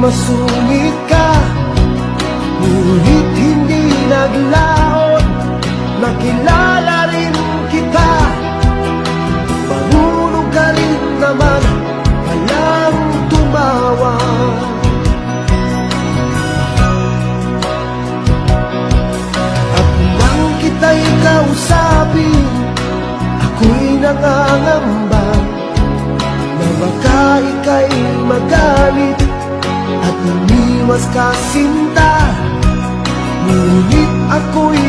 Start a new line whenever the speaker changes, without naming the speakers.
masungit ka, ngunit hindi naglaon. Nakilala rin kita, marunong ka rin naman palang tumawa. At nang kita'y kausapin, ako'y nangangamba na baka ika'y magalit at umiwas ka sinta. Ngunit ako'y